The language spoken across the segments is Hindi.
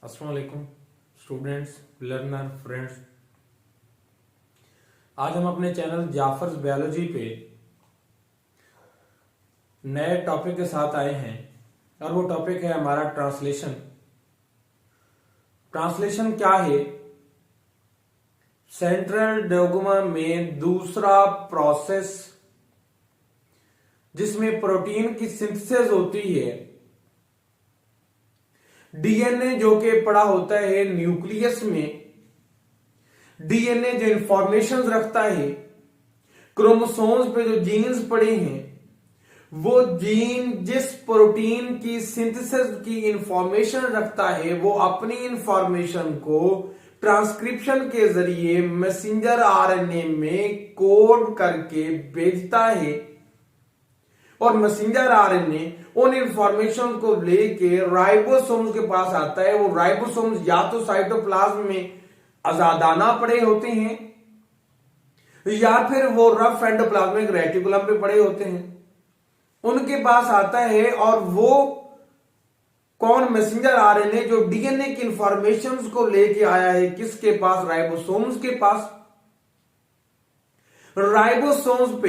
अस्सलाम वालेकुम स्टूडेंट्स, लर्नर, फ्रेंड्स। आज हम अपने चैनल जाफर्स बायोलॉजी पे नए टॉपिक के साथ आए हैं और वो टॉपिक है हमारा ट्रांसलेशन। ट्रांसलेशन क्या है? सेंट्रल डोग्मा में दूसरा प्रोसेस जिसमें प्रोटीन की सिंथेसिस होती है। डीएनए जो कि पड़ा होता है न्यूक्लियस में, डीएनए जो इंफॉर्मेशन रखता है, क्रोमोसोम्स पे जो जीन्स पड़े हैं, वो जीन जिस प्रोटीन की सिंथेसिस की इंफॉर्मेशन रखता है वो अपनी इंफॉर्मेशन को ट्रांसक्रिप्शन के जरिए मैसेंजर आरएनए में कोड करके भेजता है और मैसेंजर आरएनए उन इंफॉर्मेशन को लेके राइबोसोम्स के पास आता है। वो राइबोसोम्स या तो साइटोप्लाज्म में आजादाना पड़े होते हैं या फिर वो रफ एंडोप्लाज्मिक रेटिकुलम पे पड़े होते हैं, उनके पास आता है। और वो कौन? मैसेंजर आरएनए जो डीएनए की इंफॉर्मेशंस को लेके आया है किसके पास? राइबोसोम्स के पास। राइबोसोम्स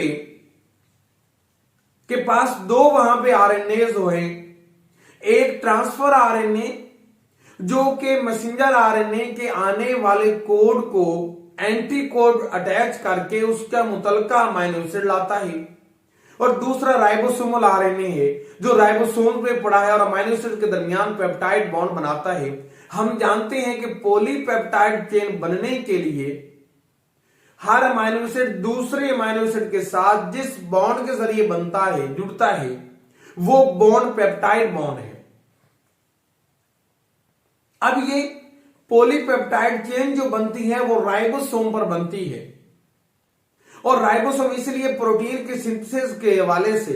के पास दो वहां पे आरएनए है, एक ट्रांसफर आरएनए जो कि मैसेंजर आरएनए के आने वाले कोड को एंटी कोड अटैच करके उसका मुतलका अमीनो एसिड लाता है, और दूसरा राइबोसोमल आरएनए है जो राइबोसोम पे पड़ा है और अमीनो एसिड के दरमियान पेप्टाइड बॉन्ड बनाता है। हम जानते हैं कि पॉलीपेप्टाइड चेन बनने के लिए हर अमीनो एसिड दूसरे अमीनो एसिड के साथ जिस बॉन्ड के जरिए बनता है, जुड़ता है, वो बॉन्ड पेप्टाइड बॉन्ड है। अब ये पॉलीपेप्टाइड चेन जो बनती है वो राइबोसोम पर बनती है, और राइबोसोम इसलिए प्रोटीन की सिंथेसिस के हवाले से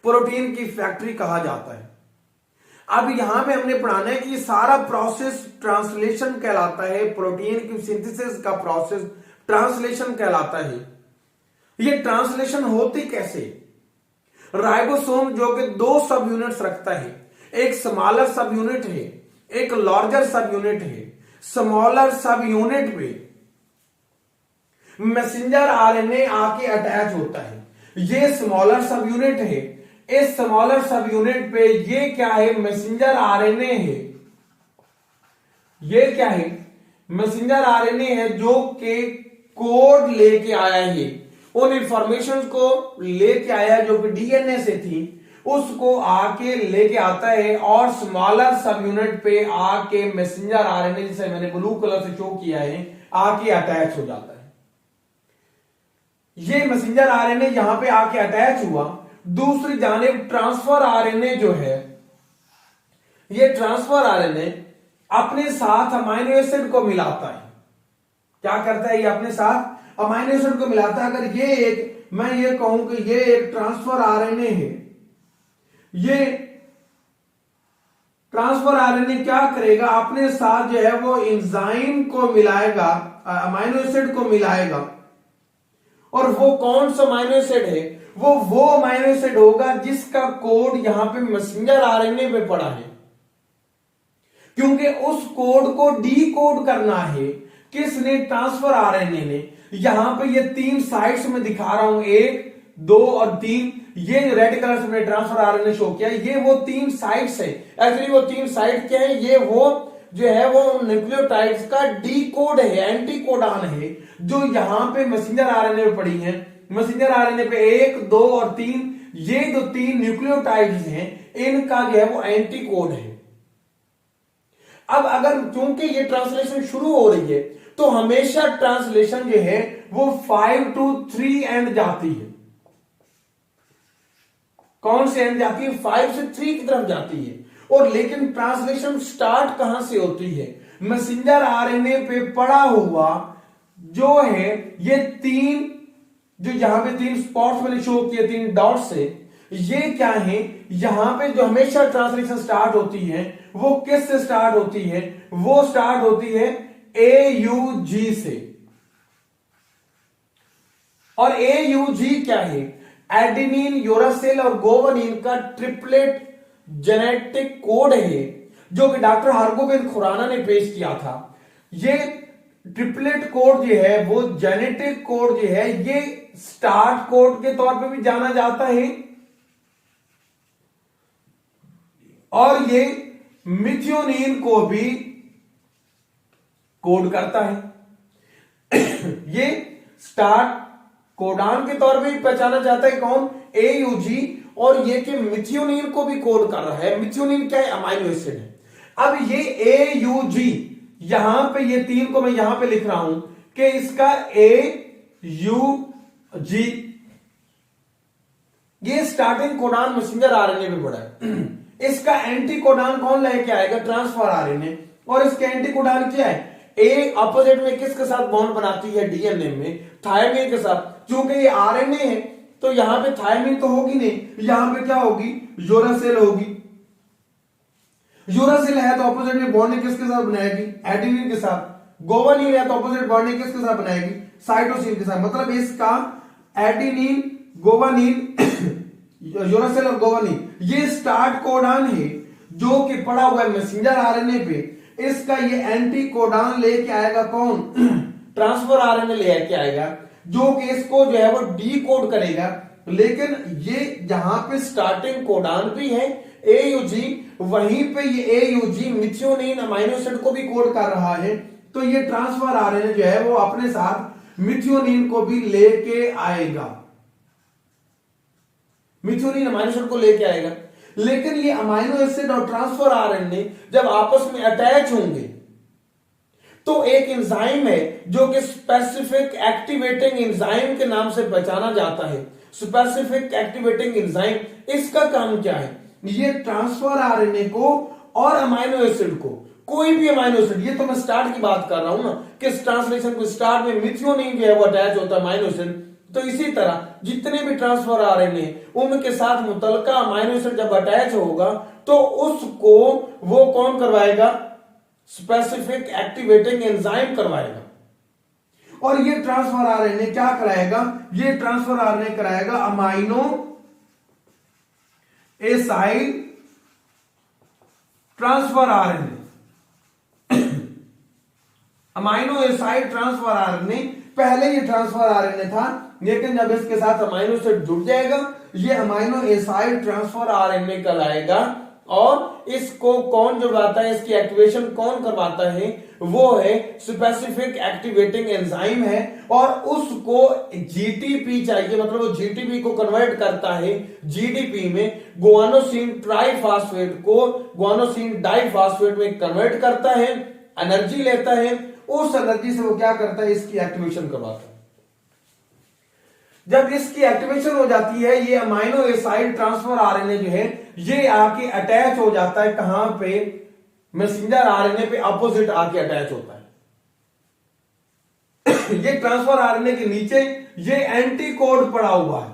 प्रोटीन की फैक्ट्री कहा जाता है। अब यहां पे हमने पढ़ाना है कि ये सारा प्रोसेस ट्रांसलेशन कहलाता है। प्रोटीन की सिंथेसिस का प्रोसेस ट्रांसलेशन कहलाता है। ये ट्रांसलेशन होती कैसे? राइबोसोम जो कि दो सब यूनिट्स रखता है, एक स्मॉलर सब यूनिट है, एक लार्जर सब यूनिट है। स्मॉलर सब यूनिट पे मैसेंजर आरएनए आके अटैच होता है। ये स्मॉलर सब यूनिट है। इस स्मॉलर सब यूनिट पे ये क्या है? मैसेंजर आरएनए है। ये क्या है? मैसेंजर आरएनए है जो कि कोड लेके आया है, उन इंफॉर्मेशन को लेके आया जो कि डीएनए से थी, उसको आके लेके आता है और स्मॉलर सब यूनिट पे आके मैसेंजर आरएनए, जिसे मैंने ब्लू कलर से शो किया है, आके अटैच हो जाता है। ये मैसेंजर आरएनए यहां पे आके अटैच हुआ। दूसरी जानिब ट्रांसफर आरएनए जो है, ये ट्रांसफर आरएनए अपने साथ अमीनो एसिड को मिलाता है। क्या करता है? ये अपने साथ अमीनो एसिड को मिलाता है। अगर ये एक, मैं ये कहूं कि ये एक ट्रांसफर आरएनए है, ये ट्रांसफर आरएनए क्या करेगा? अपने साथ जो है वो एंजाइम को मिलाएगा, अमीनो एसिड को मिलाएगा। और वो कौन सा अमीनो एसिड है? वो अमीनो एसिड होगा जिसका कोड यहां पे मैसेंजर आरएनए पे पड़ा है, क्योंकि उस कोड को डी कोड करना है। किसने? ट्रांसफर आरएनए ने। यहां पे ये तीन साइड्स में दिखा रहा हूं, 1, 2 और 3। ये जो रेड कलर से मैंने ट्रांसफर आरएनए शो किया, ये वो तीन साइड्स है। एक्चुअली वो तीन साइड क्या है? ये वो जो है वो न्यूक्लियोटाइड्स का डी कोड है, एंटी कोडान है, जो यहां पे मैसेंजर आरएनए पे पड़ी है। मैसेंजर आरएनए पे 1, 2 और 3, ये जो तीन न्यूक्लियोटाइड्स हैं, इनका जो है वो एंटी कोड है। अब अगर चूंकि ये ट्रांसलेशन शुरू हो रही है तो हमेशा ट्रांसलेशन जो है वो 5 to 3 एंड जाती है। कौन से एंड जाती है? 5 से 3 की तरफ जाती है। और लेकिन ट्रांसलेशन स्टार्ट कहां से होती है? मैसेंजर आरएनए पे पड़ा हुआ जो है ये तीन, जो यहां पे तीन स्पॉट्स मैंने शो किए, 3 डॉट से, ये क्या है? यहां पे जो हमेशा ट्रांसलेशन स्टार्ट होती है वो किस से स्टार्ट होती है? वो स्टार्ट होती है AUG से। और AUG क्या है? एडेनिन, यूरासिल और गुआनिन का ट्रिपलेट जेनेटिक कोड है जो कि डॉक्टर हरगोविंद खुराना ने पेश किया था। ये ट्रिपलेट कोड जो है वो जेनेटिक कोड जो है ये स्टार्ट कोड के तौर पे भी जाना जाता है और ये मिथ्योनिन को भी कोड करता है। ये स्टार्ट कोडान के तौर पे पहचाना जाता है कौन, एयूजी, और ये कि मिथ्योनिन को भी कोड कर रहा है। मिथ्योनिन क्या है, अमाइनो एसिड है। अब ये एयूजी, यहां पे ये 3 को मैं यहां पे लिख रहा हूं कि इसका एयूजी ये स्टार्टिंग कोडान मैसेंजर आरएनए में पड़ा है। इसका एंटी कोडान कौन लेके आएगा, ट्रांसफर आरएनए, और इसका एंटी कोडान क्या है, ए अपोजिट में किसके साथ बॉन्ड बनाती है, डीएनए में थायमिन के साथ। क्योंकि ये आरएनए है तो यहां पे थायमिन तो होगी नहीं, यहां पे क्या होगी, यूरासिल होगी। यूरासिल है तो अपोजिट में बॉन्डिंग किसके साथ बनाएगी, एडेनिन के साथ। गोवानिन है तो अपोजिट बॉन्डिंग किसके साथ बनाएगी, साइटोसिन के साथ। मतलब इसका एडेनिन, गोवानिन, यूरासिल और गोवानिन ये स्टार्ट कोडान है जो कि पड़ा हुआ है मैसेंजर आरएनए पे। इसका ये एंटी कोडान लेके आएगा कौन, ट्रांसफर आरएनए लेके आएगा, जो कि इसको जो है वो डी कोड करेगा। लेकिन ये जहां पे स्टार्टिंग कोडान भी है एयूजी, वहीं पे ये एयूजी मिथ्योनिन अमाइनो एसिड को भी कोड कर रहा है। तो ये ट्रांसफर आरएनए जो है वो अपने साथ मिथ्योनिन को भी लेके आएगा, मिथ्योनिन अमाइनो एसिड को लेके आएगा। लेकिन ये अमाइनो एसिड और ट्रांसफर आरएनए जब आपस में अटैच होंगे तो एक एंजाइम है जो कि स्पेसिफिक एक्टिवेटिंग एंजाइम के नाम से पहचाना जाता है। स्पेसिफिक एक्टिवेटिंग एंजाइम, इसका काम क्या है, ये ट्रांसफर आरएनए को और अमाइनो एसिड को, कोई भी अमाइनो एसिड, ये तो मैं स्टार्ट की बात कर रहा हूं ना कि ट्रांसलेशन को स्टार्ट में मिथ्योनिन जो है वो अटैच होता है अमाइनो एसिड। तो इसी तरह जितने भी ट्रांसफर आरएनए उनके साथ मुतलका अमाइनो एसिड जब अटैच होगा तो उसको वो कौन करवाएगा, स्पेसिफिक एक्टिवेटिंग एंजाइम करवाएगा। और ये ट्रांसफर आरएनए क्या कराएगा, ये ट्रांसफर आरएनए कराएगा amino aside transfer RNA. Amino aside transfer RNA, पहले ये ट्रांसफर आरएनए था, लेकिन जब इसके साथ अमाइनो एसिड जुड़ जाएगा ये अमाइनो एसाइड ट्रांसफर आरएनए कहलाएगा। और इसको कौन जुड़वाता है, इसकी एक्टिवेशन कौन करवाता है, वो है स्पेसिफिक एक्टिवेटिंग एंजाइम है। और उसको जीटीपी चाहिए, मतलब वो जीटीपी को कन्वर्ट करता है जीडीपी में, गुआनोसिन ट्राइफॉस्फेट को गुआनोसिन डाइफॉस्फेट में कन्वर्ट करता है, एनर्जी लेता है, उस एनर्जी से वो क्या करता है, इसकी एक्टिवेशन करवाता है। जब इसकी एक्टिवेशन हो जाती है ये अमाइनो एसाइड ट्रांसफर आरएनए जो है ये आके अटैच हो जाता है, कहां पे, मैसेंजर आरएनए पे अपोजिट आके अटैच होता है। ये ट्रांसफर आरएनए के नीचे ये एंटी कोड पड़ा हुआ है,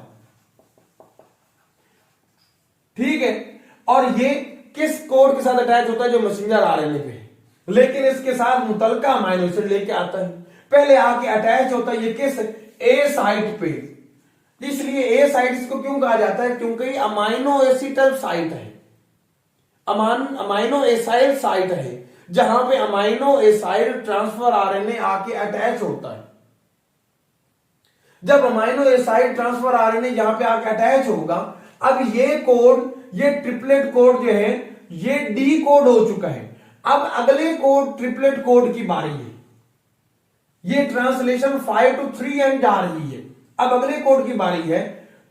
ठीक है। और ये किस कोड के साथ अटैच होता है, जो मैसेंजर आरएनए पे है, लेकिन इसके साथ मुतलका अमाइनो एसिड लेके आता है। पहले आके अटैच होता है ये किस, ए साइट पे। इसलिए ए साइट इसको क्यों कहा जाता है, क्योंकि अमाइनो एसिटल साइट है, अमाइनो एसाइल साइट है, जहां पे अमाइनो एसाइल ट्रांसफर आरएनए आके अटैच होता है। जब अमाइनो एसाइल ट्रांसफर आरएनए यहां पे आके अटैच होगा, अब ये कोड, ये ट्रिपलेट कोड जो है ये डी कोड हो चुका है। अब अगले कोड ट्रिपलेट कोड की बारी है, ये ट्रांसलेशन 5 to 3 एंड जा रही है। अब अगले कोड की बारी है,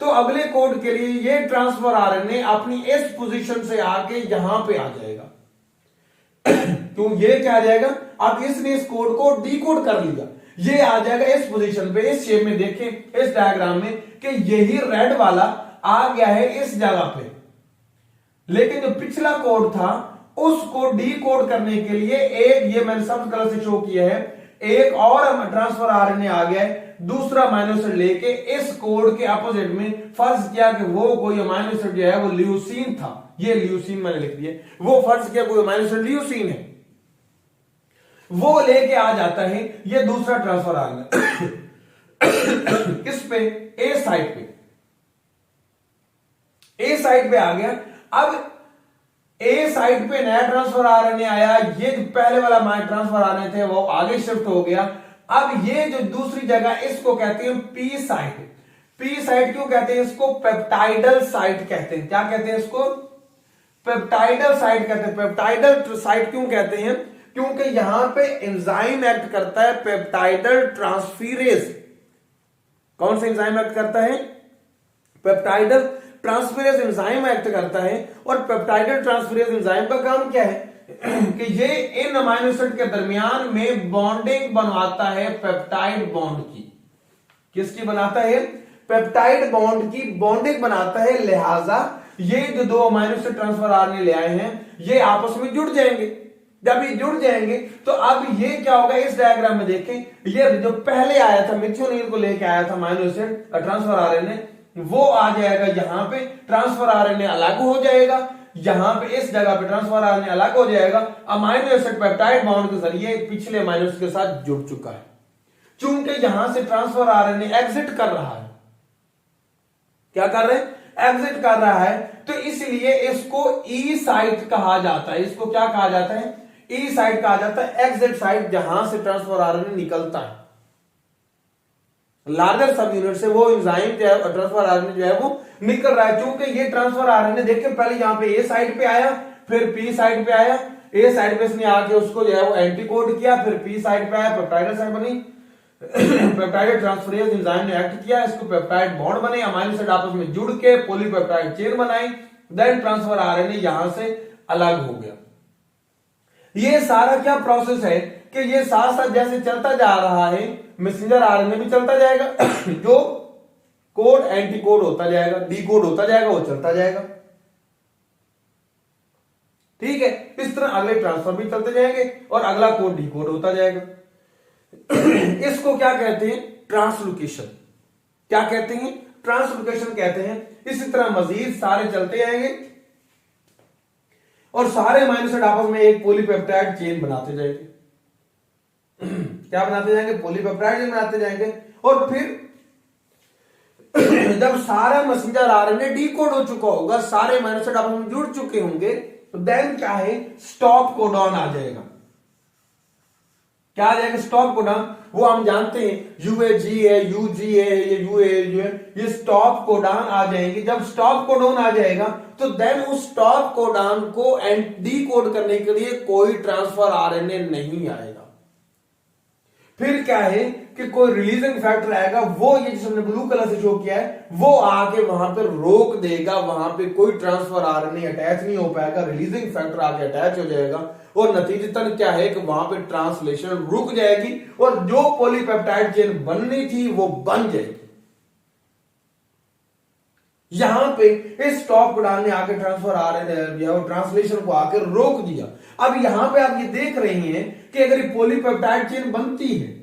तो अगले कोड के लिए ये ट्रांसफर आरएनए अपनी इस पोजीशन से आके यहां पे आ जाएगा। क्यों ये क्या आ जाएगा, अब इसने इस कोड को डीकोड कर लिया, ये आ जाएगा इस पोजीशन पे, इस शेप में देखें इस डायग्राम में कि यही रेड वाला आ गया है इस जगह पे। लेकिन जो पिछला कोड था उसको डीकोड करने के लिए एक, ये मैंने सब कलर से शो किया है, एक और ट्रांसफर आरएनए आ गया है दूसरा अमाइनो एसिड लेके इस कोड के अपोजिट में। फर्ज किया कि वो कोई अमाइनो एसिड जो है वो ल्यूसीन था, ये ल्यूसीन मैंने लिख दिया, वो फर्ज किया कोई अमाइनो एसिड ल्यूसीन है, वो लेके आ जाता है ये दूसरा ट्रांसफर आरएनए। किस पे, ए साइट पे, ए साइट पे आ गया। अब ए साइड पे नया ट्रांसफर आरएनए आया, ये जो पहले वाला ट्रांसफर आरएनए थे वो आगे शिफ्ट हो गया। अब ये जो दूसरी जगह इसको कहते हैं पी साइट। पी साइट क्यों कहते हैं इसको? पेप्टाइडल साइट कहते हैं। क्या कहते हैं इसको? पेप्टाइडल साइट कहते हैं। पेप्टाइडल साइट क्यों कहते हैं? क्योंकि यहां पे एंजाइम एक्ट करता है पेप्टाइडल ट्रांसफेरेज। कौन सा एंजाइम एक्ट करता है? पेप्टाइडल ट्रांसफेरेज एंजाइम एक्ट करता है। और पेप्टाइडल ट्रांसफेरेज एंजाइम का काम क्या है कि ये इन अमीनो एसिड के दरमियान में बॉन्डिंग बनवाता है पेप्टाइड बॉन्ड की। किसकी बनाता है? पेप्टाइड बॉन्ड की बॉन्डिंग बनाता है। लिहाजा ये जो दो अमीनो एसिड ट्रांसफर आरएनए ले आए हैं ये आपस में जुड़ जाएंगे। जब ये जुड़ जाएंगे तो अब ये क्या होगा? इस डायग्राम में देखें, ये जो पहले आया था मिथ्योनिन को लेके आया था अमीनो एसिड ट्रांसफर आरएनए, वो आ जाएगा यहां पे, ट्रांसफर आरएनए अलग हो जाएगा। यहां पे इस जगह पे ट्रांसफर आरएनए अलग हो जाएगा। अमीनो एसिड पेप्टाइड बॉन्ड के जरिए पिछले अमीनो एसिड के साथ जुड़ चुका है। चूंकि यहां से ट्रांसफर आरएनए एग्जिट कर रहा है, क्या कर रहे हैं? एग्जिट कर रहा है, तो इसलिए इसको ई साइट कहा जाता है। इसको क्या कहा जाता है? ई साइट कहा जाता है, एग्जिट साइट, जहां से ट्रांसफर आरएनए निकलता है। लार्जर सब यूनिट से वो एंजाइम जो है ट्रांसफर आरएनए जो है वो निकल रहा है। चूंकि ये ट्रांसफर आरएनए देखिए पहले यहां पे ए साइड पे आया, फिर पी साइड पे आया। ए साइड पे इसने आके उसको जो है वो एंटीकोड किया, फिर पी साइड पे आया, पेप्टाइड साइड बनी। पेप्टाइड ट्रांसफरेज एंजाइम ने एक्ट किया, इसको पेप्टाइड बॉन्ड बने, अमीनो एसिड आपस में जुड़ के पॉलीपेप्टाइड चेन बनाई, देन ट्रांसफर आरएनए यहां से अलग हो गया। ये सारा क्या प्रोसेस है कि ये साथ साथ जैसे चलता जा रहा है, मैसेंजर आरएनए भी चलता जाएगा जो कोड एंटी कोड होता जाएगा, डी कोड होता जाएगा, वो चलता जाएगा। ठीक है, इस तरह अगले ट्रांसफर भी चलते जाएंगे और अगला कोड डी कोड होता जाएगा। इसको क्या कहते हैं? ट्रांसलोकेशन। क्या कहते हैं? ट्रांसलोकेशन कहते हैं। इसी तरह मजीद सारे चलते जाएंगे और सारे अमीनो एसिड आपस में एक पॉलीपेप्टाइड चेन बनाते जाएंगे। क्या बनाते जाएंगे? पॉलीपेप्टाइड चेन बनाते जाएंगे। और फिर जब सारा मैसेंजर आरएनए डीकोड हो चुका होगा, सारे अमीनो एसिड आपस में जुड़ चुके होंगे, तो देन क्या है? स्टॉप कोडॉन आ जाएगा। क्या आ जाएगा? Stop codon. वो हम जानते हैं यूएजी है, यूजी है, ये यूए जो है, ये स्टॉप कोडॉन आ जाएंगे। जब स्टॉप कोडॉन आ जाएगा तो देन उस स्टॉप कोडॉन को डी कोड करने के लिए कोई ट्रांसफर आरएनए नहीं आएगा। फिर क्या है कि कोई रिलीजिंग फैक्टर आएगा, वो ये जिसने ब्लू कलर से शो किया है, वो आके वहां पे रोक देगा। वहां पे कोई ट्रांसफर आरएनए अटैच नहीं हो पाएगा, रिलीजिंग फैक्टर आके अटैच हो जाएगा और नतीजतन क्या है कि वहां पे ट्रांसलेशन रुक जाएगी और जो पॉलीपेप्टाइड चेन बननी थी वो बन जाएगी। यहां पे इस स्टॉप कोडॉन ने आके ट्रांसफर आरएनए और ट्रांसलेशन को आके रोक दिया। अब यहां पे आप ये देख रहे हैं कि अगर ये पॉलीपेप्टाइड चेन बनती है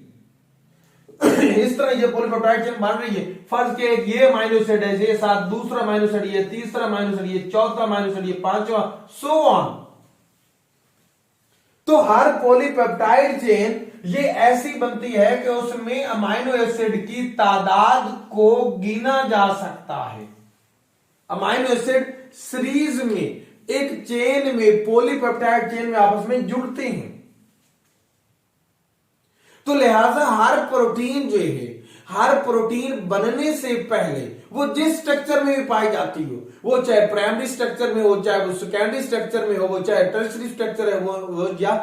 इस तरह ये पॉलीपेप्टाइड चेन बन रही है, फर्स्ट के एक ये अमीनो एसिड है, ये साथ दूसरा अमीनो एसिड, ये तीसरा अमीनो एसिड, ये चौथा अमीनो एसिड, ये पांचवा, सो ऑन। तो हर पॉलीपेप्टाइड चेन ये ऐसी बनती है कि उसमें अमीनो एसिड की तादाद को गिना जा सकता है। अमीनो एसिड सीरीज में एक चेन में, पॉलीपेप्टाइड चेन में आपस में जुड़ते हैं। तो लिहाजा हर प्रोटीन जो है, हर प्रोटीन बनने से पहले वो जिस स्ट्रक्चर में भी पाई जाती हो, वो चाहे प्राइमरी स्ट्रक्चर में हो, चाहे वो सेकेंडरी स्ट्रक्चर में हो, वो चाहे टर्शरी स्ट्रक्चर है वो या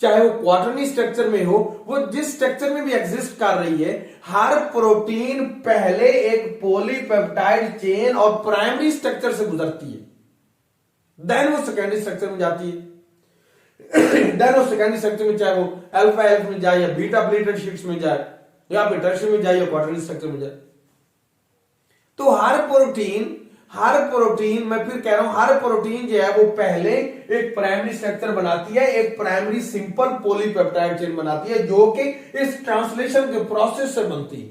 चाहे वो क्वार्टरनी स्ट्रक्चर में हो, वो जिस स्ट्रक्चर में भी एग्जिस्ट कर रही है, हर प्रोटीन पहले एक पॉलीपेप्टाइड चेन और प्राइमरी स्ट्रक्चर से गुजरती है, देन वो सेकेंडरी स्ट्रक्चर में जाती है। देन वो सेकेंडरी स्ट्रक्चर में चाहे वो अल्फा हेल्थ में जाए या बीटा प्लेटेड शीट्स में जाए या फिर टर्शरी में जाए या क्वार्टरनी स्ट्रक्चर में जाए। तो हर प्रोटीन मैं फिर कह रहा हूं, हर प्रोटीन जो है वो पहले एक प्राइमरी स्ट्रक्चर बनाती है, एक प्राइमरी सिंपल पॉलीपेप्टाइड चेन बनाती है, जो कि इस ट्रांसलेशन के प्रोसेस से बनती है,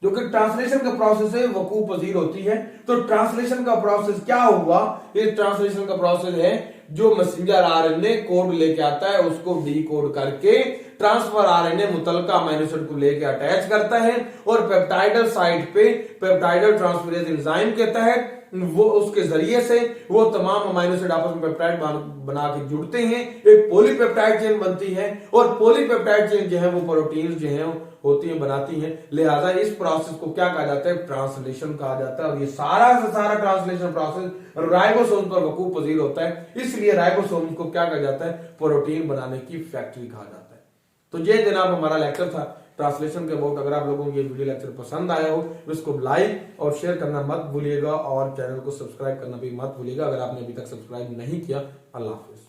जो कि ट्रांसलेशन का प्रोसेस है वकूफ पजीर होती है। तो ट्रांसलेशन का प्रोसेस क्या हुआ? ये ट्रांसलेशन का प्रोसेस है जो मैसेंजर आरएनए कोड लेके आता है उसको डी कोड करके ट्रांसफर आरएनए मुतलका अमीनो एसिड को लेके अटैच करता है और पेप्टाइडल साइट पे पेप्टाइडल ट्रांसफरेज एंजाइम के तहत वो उसके जरिए से वो तमाम अमीनो एसिड आपस में पेप्टाइड बना के जुड़ते हैं, एक पॉलीपेप्टाइड चेन बनती है और पॉलीपेप्टाइड चेन जो है वो प्रोटीन जो है होती है बनाती हैं। लिहाजा इस प्रोसेस को क्या कहा जाता है, ट्रांसलेशन कहा जाता है। और ये सारा का सारा ट्रांसलेशन प्रोसेस राइबोसोम पर वकूफ पजीर होता है, इसलिए राइबोसोम को क्या कहा जाता है, प्रोटीन बनाने की फैक्ट्री कहा जाता है। तो ये जनाब हमारा लेक्चर था ट्रांसलेशन के अबाउट। अगर आप लोगों को ये वीडियो लेक्चर पसंद आया हो तो इसको लाइक और शेयर करना मत भूलिएगा और चैनल को सब्सक्राइब करना भी मत भूलिएगा अगर आपने अभी तक सब्सक्राइब नहीं किया। अल्लाह हाफिज।